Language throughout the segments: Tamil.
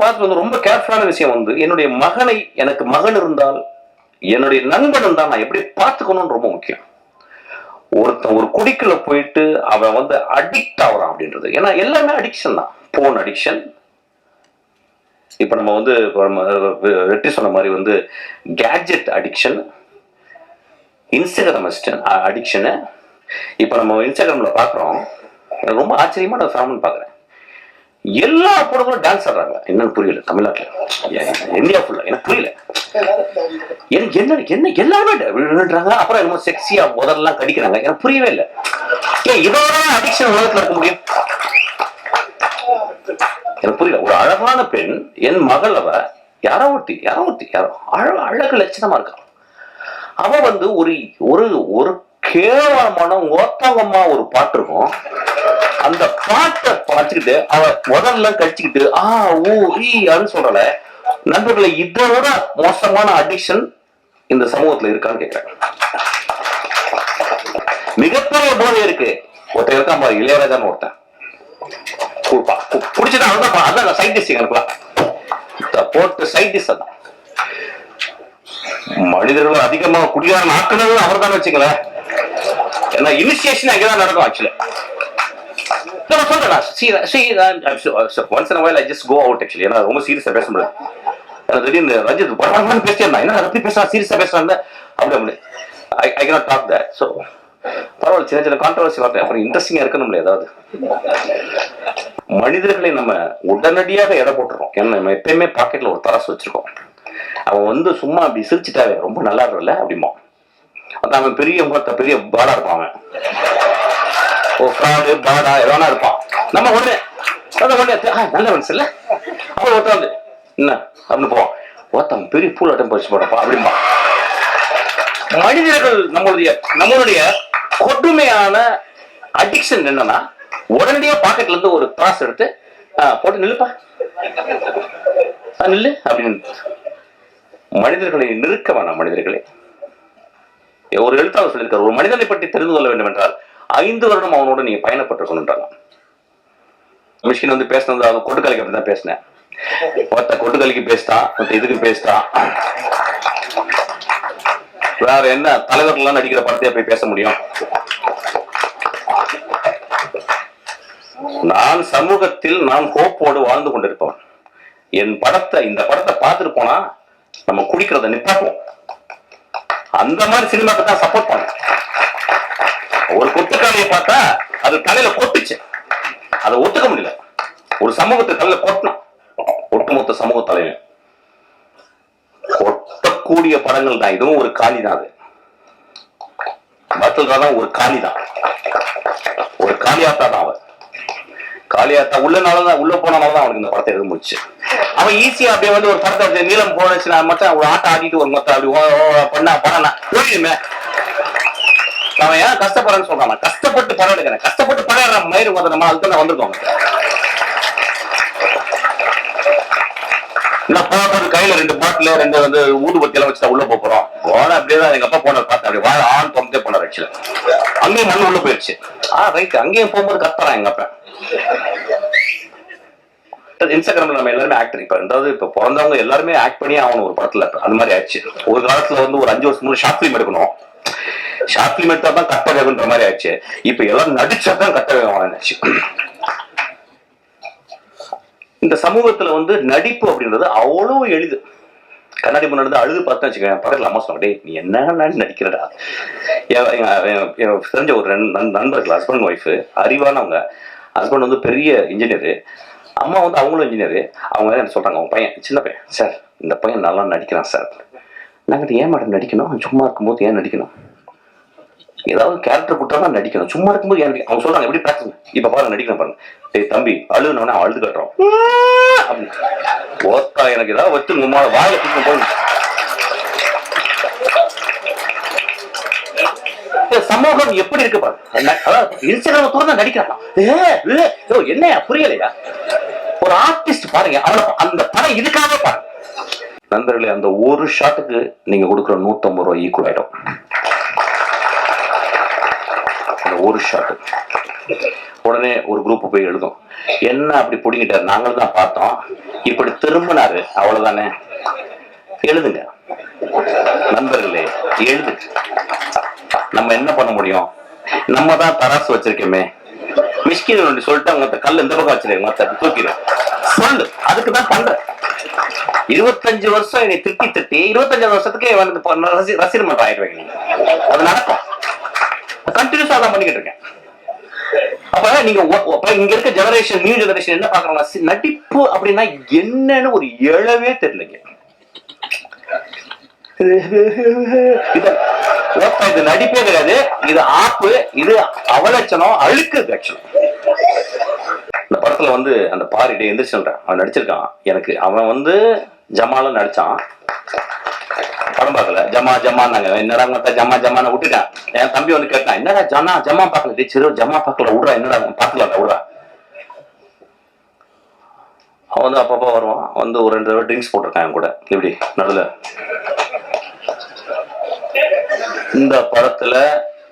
பார்த்து வந்து ரொம்ப கேர்ஃபுல்லான விஷயம் வந்து என்னுடைய மகனை, எனக்கு மகன் இருந்தால் என்னுடைய நண்பன் இருந்தால் நான் எப்படி பார்த்துக்கணும்னு ரொம்ப முக்கியம். ஒருத்தன் ஒரு குடிக்குள்ள போயிட்டு அவன் வந்து அடிக்ட் ஆகுறான் அப்படின்றது. ஏன்னா எல்லாமே அடிக்ஷன் தான். போன் அடிக்ஷன், இப்ப நம்ம வந்து வெற்றி சொன்ன மாதிரி வந்து கேட்ஜெட் அடிக்ஷன், இன்ஸ்டாகிராம் அடிக்ஷனு. இப்ப நம்ம இன்ஸ்டாகிராம்ல பாக்குறோம், ரொம்ப ஆச்சரியமான ஃபேமன் பாக்குறேன். எல்லா படங்களும் டான்ஸ் ஆடுறாங்க. என்னன்னு புரியல. தமிழ்நாட்டுல, இந்தியா ஃபுல்லா எனக்கு புரியல. எனக்கு என்ன எல்லாருமே விழுறாங்க. அப்புறம் என்னமோ செக்ஸியா முதல்லாம் கடிக்கிறாங்க. எனக்கு புரியவே இல்லை. இதோட அடிக்ஷன் உலகத்துல இருக்க முடியும்? எனக்கு புரியல. ஒரு அழகான பெண், என் மகள், அவ யாரோ அழகு லட்சணமா இருக்கா. அவ வந்து ஒரு ஒரு ஒரு கேவலமான ஓத்தாங்கம்மா ஒரு பாட்டு இருக்கும். அந்த பாட்டை பார்த்துக்கிட்டு அவ முதல்ல கடிச்சுக்கிட்டு அப்படின்னு சொல்றல. நண்பர்களை, இதோட மோசமான அடிக்ஷன் இந்த சமூகத்துல இருக்கான்னு கேட்கிறேன். மிகப்பெரிய போதை இருக்கு. ஒருத்தர் இருக்கான் பாரு, இளையராஜான்னு ஒருத்தன். பிடிச்சது அவ்வளவுதான். அதான் சயின்டிஸ்ட் எனக்குலாம் போட்டு சயின்டிஸ்ட் தான். மனிதர்கள் அதிகமா குடிகாரன் ஆக்குனது அவர் தான் வச்சுங்களேன். ஏன்னா இனிஷியேஷன் அங்கதான் நடக்கும். ஆக்சுவலி நான் சொல்றேன், once in a while I just go out actually. ஏன்னா ரொம்ப சீரியஸா பேச முடியாது. திடீர்னு ரஞ்சித் பரவாயில்ல பேசியிருந்தா, என்ன அப்படி பேசுறா, சீரியஸா பேசுறாங்க அப்படி I cannot talk that. So பரவாயில்ல, சின்ன சின்ன கான்ட்ரவர்சி வார்த்தை அப்புறம் இன்ட்ரெஸ்டிங்கா இருக்கணும். ஏதாவது மனிதர்களை நம்ம உடனடியாக எடை போட்டுருக்கோம். ஏன்னா நம்ம எப்பயுமே பாக்கெட்ல ஒரு தராசு வச்சிருக்கோம். அவன் வந்து சும்மா அப்படி சிரிச்சுட்டாவே ரொம்ப நல்லா இருக்கும்ல அப்படிமா. அவன் பெரிய முகத்தை பெரிய பாடா இருப்பான். அவன் ஃப்ராடு பாடா எதனா இருப்பான். நம்ம உடனே நல்ல மனசு இல்ல, அப்புறம் ஒருத்தன் என்ன அப்படின்னு போவான். ஒருத்தன் பெரிய பூலாட்டம் பறிச்சு போடப்பா அப்படின்பா. மனிதர்கள் நம்மளுடைய கொடுமையான அடிக்ஷன் என்னன்னா, உடனடியா பாக்கெட்ல இருந்து ஒரு காசு எடுத்து போட்டு நில்லுப்பா, நில்லு அப்படின்னு. மனிதர்களை நிறுக்க வேணாம். மனிதர்களை, ஒரு எழுத்தாளர் சொல்லியிருக்காரு, ஒரு மனிதனை பற்றி தெரிந்து கொள்ள வேண்டும் என்றால் 5 வருடம் அவனோட நீங்க பயணப்பட்டிருக்கணும். மிஷ்கின் வந்து பேசினது அவன் கொட்டுக்கலைக்கு அப்படிதான் பேசினேன். ஒருத்த கொட்டுக்கலைக்கு பேசிட்டான், இதுக்கு பேசிட்டான். வேற என்ன தலைவர்கள்லாம் நடிக்கிற படத்தையே போய் பேச முடியும்? நான் சமூகத்தில் நான் ஹோப்போடு வாழ்ந்து கொண்டிருப்பவன். இந்த படத்தை பார்த்துட்டு போனா நம்ம குடிக்கிறத நிப்பாட்டுவோம். அந்த மாதிரி சினிமாக்கு தான் சப்போர்ட் பண்ண. ஒரு கொட்டுக்காலையை பார்த்தா அது தலையில கொட்டுச்சு, அதை ஒத்துக்க முடியல. ஒரு சமூகத்தை தலையில கொட்டணும். ஒட்டுமொத்த சமூக தலையில கொட்டக்கூடிய படங்கள் தான். இதுவும் ஒரு காலி தான். அது பத்துல்தான் ஒரு காலி தான். ஒரு காலியாத்தா தான். அவன் காலியாத்தா உள்ள போனாலதான் அவனுக்கு இந்த படத்தை எழுத முடிச்சு. அவன் ஈஸியா அப்படியே வந்து ஒரு படத்தை நீளம் போனச்சுன்னா மட்டும் ஒரு ஆட்டம் ஆடிட்டு ஒரு மொத்தம் அப்படி பண்ணா போயிடுமே. அவன் ஏன் கஷ்டப்படுறேன்னு சொல்றான். கஷ்டப்பட்டு படம் எடுக்கிறேன், கஷ்டப்பட்டு படம் மயிறு நம்ம அதுக்கு வந்திருக்கோம். கையில 2 பாட்டில 2 வந்து ஊதுபத்தி எல்லாம் வச்சுட்டா உள்ள போறோம். போன அப்படியேதான் எங்க அப்பா போன பார்த்தேன். அப்படி வாழ ஆண் தொந்தே போனார். ஆக்சுவலா அங்கேயும் மண்ணு உள்ள போயிடுச்சு. ரைட், அங்கேயும் போகும்போது கத்துறான் எங்க அப்பா. இன்ஸ்டாகிராம்ல நம்ம எல்லாருமே ஆக்டர். இப்ப பிறந்தவங்க எல்லாருமே ஆக்ட் பண்ணி ஆகணும் ஒரு படத்துல. அந்த மாதிரி ஆயிடுச்சு. ஒரு காலத்துல வந்து ஒரு 5 வருஷம் முன்னாடி ஷார்ட் பிலிம் எடுக்கணும். ஷார்ட் பிலிம் எடுத்தா தான் கட்ட வேகுன்ற மாதிரி ஆயிடுச்சு. இப்ப எல்லாம் நடிச்சாதான் கட்ட வேகமாச்சு. இந்த சமூகத்துல வந்து நடிப்பு அப்படின்றது அவ்வளவு எளிது. கண்ணாடி முன்னாடி அழுது பார்த்தா வச்சுக்கேன், பக்கத்துல அம்மா சொன்னா, டேய் நீ என்ன நடிக்கிறடா. தெரிஞ்ச ஒரு நண்பர்கள், ஹஸ்பண்ட் ஒய்ஃப், அறிவானவங்க. ஹஸ்பண்ட் வந்து பெரிய இன்ஜினியரு, அம்மா வந்து அவங்களும் இன்ஜினியரு. அவங்க என்ன சொல்றாங்க, அவங்க பையன் சின்ன பையன், சார் இந்த பையன் நல்லா நடிக்கிறான் சார். நாங்கள் ஏன் மேடம் நடிக்கணும், சும்மா இருக்கும்போது ஏன் நடிக்கணும், ஏதாவது கேரக்டர் கொடுத்தா தான் நடிக்கணும், சும்மா இருக்கும்போது ஏன் அவங்க சொல்றாங்க. எப்படி பிராக்டிஸ், இப்ப பாருங்க நடிக்கணும் பாருங்க. டேய் தம்பி அழுதுனவனே அழுது கட்டுறோம் அப்படின்னு ஓத்தா எனக்கு ஏதாவது வச்சு உமால வாயில தூக்கம் போய். சமூகம் எப்படி இருக்கு பாரு. இன்ஸ்டாகிராம் தூரம் நடிக்கிறான். என்ன புரியலையா? ஒரு ஆர்டிஸ்ட் பாருங்க, அந்த படம் இதுக்காக பாருங்க. நண்பர்களே, அந்த ஒரு ஷாட்டுக்கு நீங்க கொடுக்குற 150 ரூபாய் ஈக்குவல் ஆயிடும். அந்த ஒரு ஷாட்டு உடனே ஒரு குரூப் போய் எழுதும், என்ன அப்படி பிடிங்கிட்டாரு, நாங்களும் தான் பார்த்தோம், இப்படி திரும்பினாரு. அவ்வளவுதானே. எழுதுங்க நண்பர்களே, எழுது. நம்ம என்ன பண்ண முடியும்? நம்ம தான் தராசு வச்சிருக்கோமே. மிஷ்கின் சொல்லிட்டு அவங்க கல் இந்த பக்கம் வச்சிருக்க தூக்கிடும் சொல்லு. அதுக்குதான் பண்ற. 25 வருஷம் என்னை திட்டி 25 வருஷத்துக்கு ரசிகர் மன்றம் ஆயிடுவாங்க. அது நடக்கும். கண்டினியூஸா தான் பண்ணிக்கிட்டு இருக்கேன். அப்ப நீங்க இங்க இருக்க ஜெனரேஷன், நியூ ஜெனரேஷன் என்ன பாக்குறாங்க? நடிப்பு அப்படின்னா என்னன்னு ஒரு எழவே தெரியலங்க. இது நடிப்பே கிடையாது. இது ஆப்பு, இது அவலட்சணம், அழுக்கு லட்சணம். இந்த படத்துல வந்து அந்த பாரிட்டே எந்திரிச்சுன்றான். அவன் நடிச்சிருக்கான். எனக்கு அவன் ஜமால நடிச்சான். படம் பார்க்கல. ஜமான்னாங்க. என்னடா ஜமா ஜமான்னு விட்டுட்டான். என் தம்பி கேட்டான், என்னடா ஜமா பார்க்கல? சரி ஜமா பார்க்கல விடுறா. என்னடா பார்க்கல விடுறா. அவன் அப்பப்போ வருவான். ஒரு 2 தடவை ட்ரிங்க்ஸ் போட்டிருக்கான் என் கூட. இப்படி நடுல. இந்த படத்துல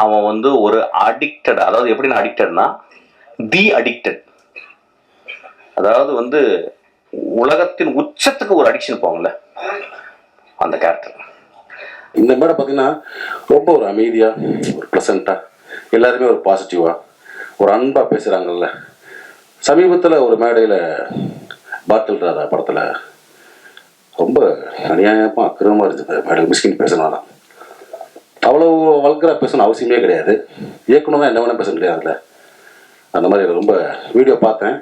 அவன் ஒரு அடிக்டட். அதாவது எப்படின்னா அடிக்டட்னா தி அடிக்டட். அதாவது உலகத்தின் உச்சத்துக்கு ஒரு அடிக்ஷன் போங்கல்ல, அந்த கேரக்டர். இந்த மேடம் பார்த்தீங்கன்னா ரொம்ப ஒரு அமைதியா, ஒரு ப்ளசண்டா, எல்லாருமே ஒரு பாசிட்டிவா, ஒரு அன்பா பேசுறாங்கல்ல. சமீபத்தில் ஒரு மேடையில் பாட்டில் ராதா படத்தில் ரொம்ப அநியாயமா அக்கிரமமா இருந்தது. மேடையில் மிஸ்கின் பேசினாலாம். அவ்வளோ வல்கரா பேசணும் அவசியமே கிடையாது. இயக்குனர் தான் என்ன வேணா பேச கிடையாதுல்ல. அந்த மாதிரி ரொம்ப வீடியோ பார்த்தேன்.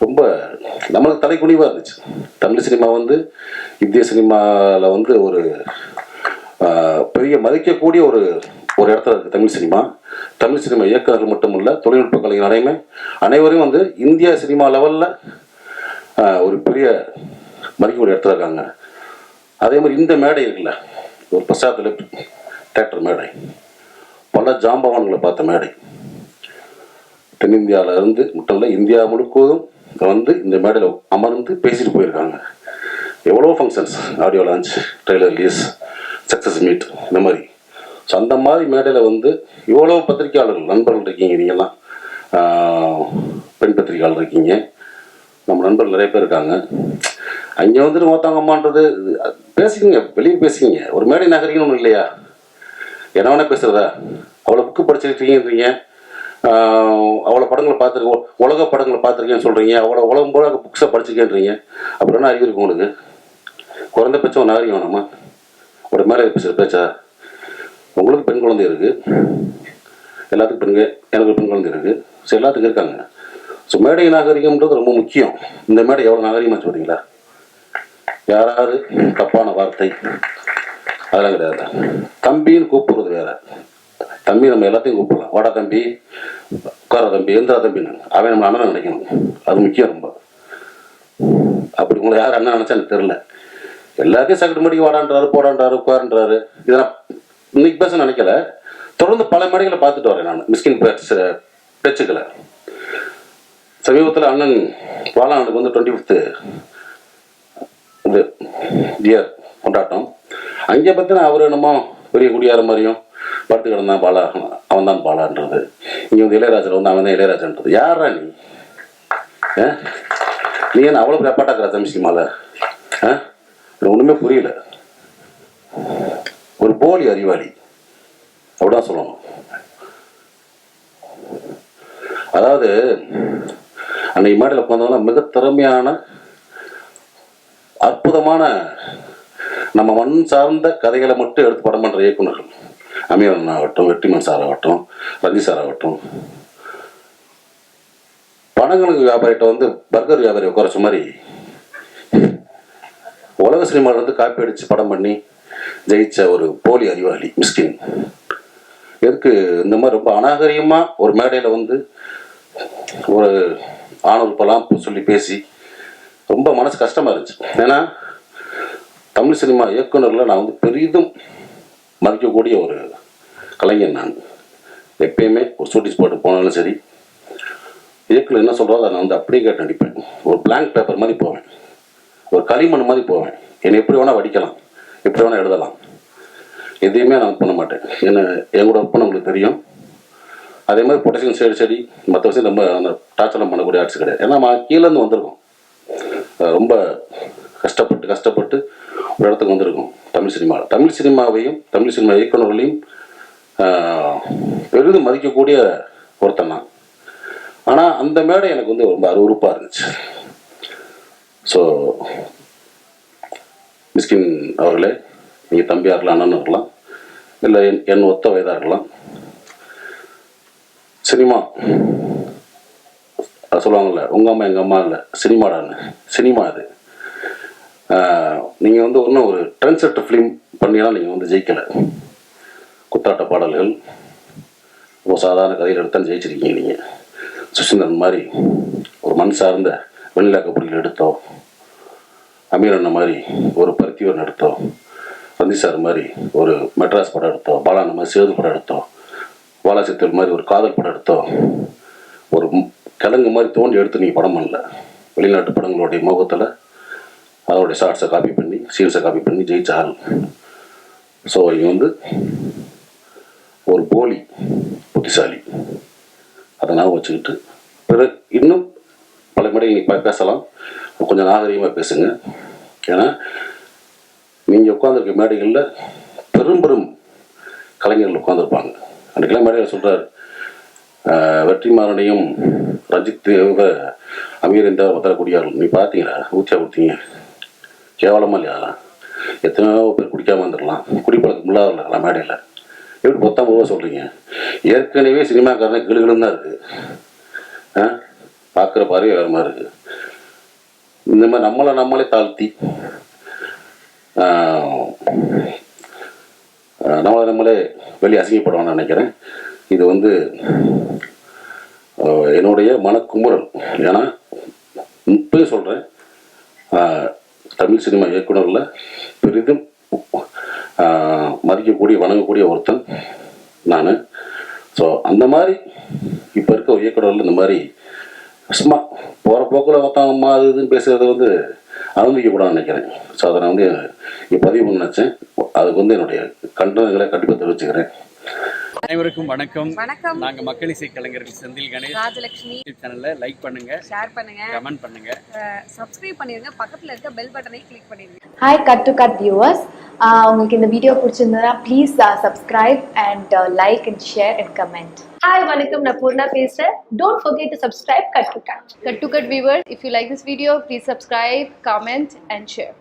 ரொம்ப நம்மளுக்கு தலைக்குனிவாக இருந்துச்சு. தமிழ் சினிமா இந்திய சினிமாவில் ஒரு பெரிய மதிக்கக்கூடிய ஒரு இடத்துல இருக்குது தமிழ் சினிமா. தமிழ் சினிமா இயக்குநர்கள் மட்டுமல்ல, தொழில்நுட்ப கலைஞர் அனைவரும் இந்தியா சினிமா லெவலில் ஒரு பெரிய மதிக்கக்கூடிய இடத்துல இருக்காங்க. அதே மாதிரி இந்த மேடை இருக்குல்ல, ஒரு பிரசாத் தேட்டர் மேடை, பல ஜாம்பவான்களை பார்த்த மேடை. தென்னிந்தியாவில் இருந்து மட்டும் இல்லை, இந்தியா முழுவதும் இந்த மேடையில் அமர்ந்து பேசிட்டு போயிருக்காங்க. எவ்வளோ functions, audio launch, trailer release, success meet, இந்த மாதிரி. ஸோ அந்த மாதிரி மேடையில் இவ்வளோ பத்திரிகையாளர்கள் நண்பர்கள் இருக்கீங்க. நீங்கள்லாம் பெண் பத்திரிகையாளர் இருக்கீங்க, நம்ம நண்பர்கள் நிறைய பேர் இருக்காங்க. அங்கே மொத்தங்கம்மான்றது பேசிக்கிங்க, வெளியே பேசிக்கிங்க. ஒரு மேடை நகரிங்கன்னு ஒன்றும் இல்லையா? என்ன வேணா பேசுகிறதா? அவ்வளோ புக்கு படிச்சிருக்கீங்கன்றீங்க, அவ்வளோ படங்களை பார்த்துருக்கோம், உலக படங்களை பார்த்துருக்கேன்னு சொல்கிறீங்க, அவ்வளோ உலகம் போல புக்ஸை படிச்சிருக்கேன்றீங்க. அப்புறம் என்ன அறிவு இருக்கு உங்களுக்கு? குறைந்தபட்சம் ஒரு நாகரிகம் வேணாமா? ஒரு மேலே பேசுகிற பேச்சா? உங்களுக்கு பெண் குழந்தை இருக்குது, எல்லாத்துக்கும் பெண்கள், எனக்கு பெண் குழந்தை இருக்குது. ஸோ எல்லாத்துக்கும் இருக்காங்க. ஸோ மேடை நாகரிகம்ன்றது ரொம்ப முக்கியம். இந்த மேடை எவ்வளோ நாகரிகமாக சொல்கிறீங்களா? யாராவது தப்பான வார்த்தை அதெல்லாம் கிடையாது. தம்பின்னு கூப்பிடுறது வேற. தம்பி நம்ம எல்லாத்தையும் கூப்பிடலாம். வாடா தம்பி, உட்கார தம்பி, எந்திரா தம்பின்னு. அவன் நம்ம அண்ணன் நினைக்கணும். அது முக்கியம் ரொம்ப. அப்படி உங்களை யார் அண்ணன் நினைச்சா எனக்கு தெரியல. எல்லாத்தையும் சக்கட்டு மடிக்கு வாடான்றாரு, போடான்றாரு, உட்காருன்றாரு. இதை நான் இன்னைக்கு பேச நினைக்கல. தொடர்ந்து பல மேடைகளை பார்த்துட்டு வரேன் நான் மிஸ்கின் பேச்சுக்களை. சமீபத்தில் அண்ணன் பாலானுக்கு 25th இயர் கொண்டாட்டம். அங்கே பார்த்தீங்கன்னா அவர் என்னமோ பெரிய குடியார மாதிரியும் படுத்து கிடந்தான் பாலா, அவன் தான் பாலான்றது. இங்கே இளையராஜர் அவன் தான் இளையராஜன்றது. யாரா நீ? நீ என்ன அவ்வளோ ரெப்பாட்டாக்குற தமிழ் சினிமாவில்? எனக்கு ஒன்றுமே புரியல. ஒரு போலி அறிவாளி அப்படிதான் சொல்லணும். அதாவது அன்னைக்கு மேடையில் உட்காந்தவங்க மிக திறமையான, அற்புதமான, நம்ம மண் சார்ந்த கதைகளை மட்டும் எடுத்து படம் பண்ணுற இயக்குநர்கள். அமீரன் ஆகட்டும், வெற்றிமன் சார் ஆகட்டும், ரஞ்சி சார் ஆகட்டும். பணங்களுக்கு வியாபாரிகிட்ட பர்கர் வியாபாரி குறைச்ச மாதிரி உலக சினிமாவிலேருந்து காப்பி அடித்து படம் பண்ணி ஜெயிச்ச ஒரு போலி அறிவாளி மிஸ்கின். எதுக்கு இந்த மாதிரி ரொம்ப அநாகரிகமாக ஒரு மேடையில் ஒரு ஆணுறுப்பெல்லாம் சொல்லி பேசி ரொம்ப மனசு கஷ்டமாக இருந்துச்சு. ஏன்னா தமிழ் சினிமா இயக்குநரில் நான் பெரிதும் மதிக்கக்கூடிய ஒரு கலைஞன். நான் எப்பயுமே ஒரு ஷூட்டிங் ஸ்பாட்டு போனாலும் சரி, இயக்குனர் என்ன சொல்கிறதோ அதை நான் அப்படியே கேட்டு நடிப்பேன். ஒரு பிளாங்க் பேப்பர் மாதிரி போவேன், ஒரு களிமண் மாதிரி போவேன். என்னை எப்படி வேணால் வடிக்கலாம், எப்படி வேணால் எழுதலாம். எதையுமே நான் பண்ண மாட்டேன். ஏன்னா என் கூட ஒர்க் பண்ண உங்களுக்கு தெரியும். அதே மாதிரி பொட்டேஷன் சைடு மற்ற விஷயம் ரொம்ப அந்த டார்ச்சர்லாம் பண்ணக்கூடிய ஆர்ட்ஸ் கிடையாது. ஏன்னா நம்ம கீழேருந்து வந்திருக்கோம். ரொம்ப கஷ்டப்பட்டு ஒரு இடத்துக்கு வந்திருக்கோம் தமிழ் சினிமாவில். தமிழ் சினிமாவையும் தமிழ் சினிமா இயக்குநர்களையும் பெரிதும் மதிக்கக்கூடிய ஒருத்தன் தான். ஆனால் அந்த மேடை எனக்கு வந்து ரொம்ப அருவருப்பாக இருந்துச்சு. ஸோ மிஸ்கின் அவர்களே, நீங்கள் தம்பியாக இருக்கலாம், அண்ணன் இருக்கலாம், இல்லை என் ஒத்த வயதாக இருக்கலாம், சினிமா அது சொல்லுவாங்கள்ல, உங்கள் அம்மா எங்கள் அம்மா இல்லை சினிமாடான்னு, சினிமா அது. நீங்கள் வந்து இன்னும் ஒரு ட்ரெண்ட் செட்டர் ஃபிலிம் பண்ணினா நீங்கள் வந்து ஜெயிக்கலை. குத்தாட்ட பாடல்கள் ரொம்ப சாதாரண கதையில் எடுத்தால் ஜெயிச்சிருக்கீங்க நீங்கள். சுஷிந்தன் மாதிரி ஒரு மண் சார்ந்த வெண்ணிலா கபடியில் எடுத்தோம், அமீர் அண்ணன் மாதிரி ஒரு பருத்திவரன் எடுத்தோம், ரஞ்சித் சார் மாதிரி ஒரு மெட்ராஸ் படம் எடுத்தோம், பாலான மாதிரி சேது படம் எடுத்தோம், பாலாசித்தர் மாதிரி ஒரு காதல் படம் எடுத்தோம். ஒரு கிழங்கு மாதிரி தோண்டி எடுத்து நீங்கள் படம் பண்ணல. வெளிநாட்டு படங்களுடைய முகத்தில் அதோடைய ஷார்ட்ஸை காப்பி பண்ணி சீன்ஸை காப்பி பண்ணி ஜெயிச்ச ஆள். ஸோ இங்கே வந்து ஒரு போலி புத்திசாலி, அதை நான் வச்சுக்கிட்டு பிறகு இன்னும் பல மேடைகள் நீங்கள் பேசலாம், கொஞ்சம் நாகரிகமாக பேசுங்க. ஏன்னா நீங்கள் உட்காந்துருக்க மேடைகளில் பெரும் கலைஞர்கள் உட்காந்துருப்பாங்க. அன்றைக்கெல்லாம் மேடையில் சொல்கிறார், வெற்றிமாறனையும் ரஞ்சித் அமீர் என்ற தரக்கூடியார்கள் நீ பார்த்தீங்களா, ஊற்றியா கொடுத்தீங்க, கேவலமாக இல்லையா? எத்தனையோ பேர் குடிக்காமல் வந்துடலாம், குடிப்பழக்கம் இல்லாத இருக்கலாம் மேடையில், எப்படி 10 ரூபா சொல்கிறீங்க? ஏற்கனவே சினிமாக்காரனே கிளுகிளுன்னு தான் இருக்குது, பார்க்குற பார்வையே வேறு மாதிரி இருக்குது. இந்த மாதிரி நம்மளே தாழ்த்தி நம்மளே வெளியே அசிங்கப்படுவான்னு நினைக்கிறேன். இது வந்து என்னுடைய மனக்குமுறல். ஏன்னா இப்போயே சொல்கிறேன், தமிழ் சினிமா இயக்குநரில் பெரிதும் மதிக்கக்கூடிய வணங்கக்கூடிய ஒருத்தன் நான். ஸோ அந்த மாதிரி இப்போ இருக்க ஒரு இயக்குநரில் இந்த மாதிரி சும்மா போகிற போக்கில் மொத்தம் அது இதுன்னு பேசுகிறத வந்து அனுமதிக்கப்படான்னு நினைக்கிறேன். ஸோ அதை நான் வந்து இங்கே பதிவு பண்ண நினச்சேன். அதுக்கு வந்து என்னுடைய கண்டனங்களை கண்டிப்பாக தெரிவிச்சுக்கிறேன். அனைவருக்கும் வணக்கம். நாங்க மக்கள் இசை கலைஞர்கள் செந்தில் கணேஷ், ராஜலட்சுமி. சேனல்ல லைக் பண்ணுங்க, ஷேர் பண்ணுங்க, கமெண்ட் பண்ணுங்க, சப்ஸ்கிரைப் பண்ணிருங்க, பக்கத்துல இருக்க பெல் பட்டனை கிளிக் பண்ணிருங்க. Hi cut to cut viewers, உங்களுக்கு இந்த வீடியோ பிடிச்சிருந்ததுன்னா please subscribe and like and share and comment. Hi வணக்கம், நான் பூர்ணா பேசுறேன். Don't forget to subscribe Cut to Cut. Cut to Cut viewers, if you like this video, please subscribe, comment and share.